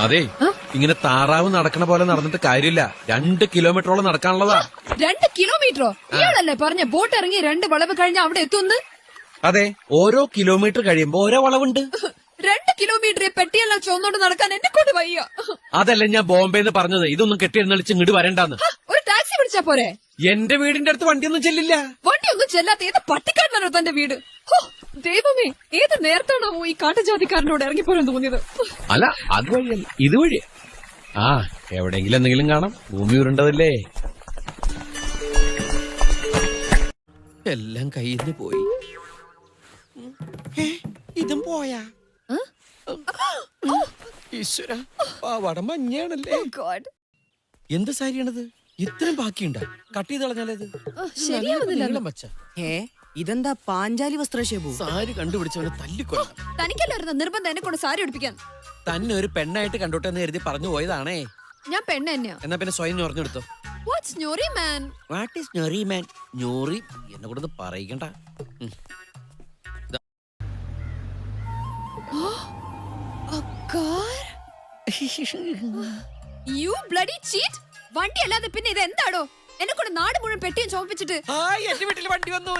അതെ, ഇങ്ങനെ താറാവ് നടക്കണ പോലെ നടന്നിട്ട് കാര്യമില്ല. 2 കിലോമീറ്ററോളം നടക്കാനുള്ളതാ. 2 കിലോമീറ്ററോ? ഇയാളല്ലേ പറഞ്ഞ ബോട്ട് ഇറങ്ങി 2 വളവ് കഴിഞ്ഞ അവിടെ എത്തുന്നു? അതെ, ഓരോ കിലോമീറ്റർ കഴിയുമ്പോ ഓരോ വളവുണ്ട്. 2 കിലോമീറ്റർ പെട്ടിയെല്ലാം ചുവന്നോണ്ട് നടക്കാൻ എന്നെ കൊണ്ട് വയ്യ. അതല്ല ഞാൻ ബോംബെന്ന് പറഞ്ഞത്, ഇതൊന്നും കെട്ടിയിരുന്നളിച്ച് ഇങ്ങോട്ട് വരണ്ടാന്ന്. ഒരു ടാക്സി വിളിച്ചാ പോരെ? എന്റെ വീടിന്റെ അടുത്ത് വണ്ടിയൊന്നും ചെല്ലില്ല. വണ്ടിയൊന്നും ചെല്ലാത്ത ഏത് പട്ടിക്കാരനാണോ തന്റെ വീട്? ദൈവമേ, ഏത് നേരത്താണോ ഈ കാട്ടുജാതിക്കാരനോട് ഇറങ്ങിപ്പോരാൻ തോന്നിയത്? അല്ല, അത് വഴിയല്ല, ഇത് വഴി. ആ, എവിടെയെങ്കിലും എന്തെങ്കിലും കാണാം. ഭൂമി ഉരുണ്ടതല്ലേ. എല്ലാം കയ്യിൽ നിന്ന് പോയി. ഇതും പോയാ? ഈശ്വര, പാവാട മഞ്ഞാണല്ലേ. എന്ത് സാരിയാണത്? ഇത്രയും ബാക്കിയുണ്ടാ? കട്ട് ചെയ്ത് കളഞ്ഞാലത് ശരിയാവുന്നില്ല. ഇതെന്താ പാഞ്ചാലി വസ്ത്രശേപു? സാരി കണ്ടുപിടിച്ചവനെ തല്ലിക്കൊല്ലണം. തനിക്കല്ലായിരുന്നു നിർബന്ധം എന്നെ കൊണ്ട് സാരി ഉടുപ്പിക്കാൻ. തന്നെ ഒരു പെണ്ണായിട്ട് കണ്ടോട്ടെന്ന് കരുതി പറഞ്ഞു പോയതാണേ. ഞാൻ പെണ്ണ് തന്നെയാ. എന്നാ പിന്നെ സ്വയം ഞൊറിഞ്ഞെടുത്തോ. What's njori man? What is njori man? ഞൊറി എന്നെ കൂടെ പറയിക്കണ്ട. You bloody cheat! വണ്ടി അല്ലാതെ പിന്നെ ഇത് എന്താടോ? എന്നെ കൊണ്ട് നാട് മുഴുവൻ പെട്ടിയും ചോപ്പിച്ചിട്ട്. എന്റെ വീട്ടിൽ വണ്ടി വന്നു.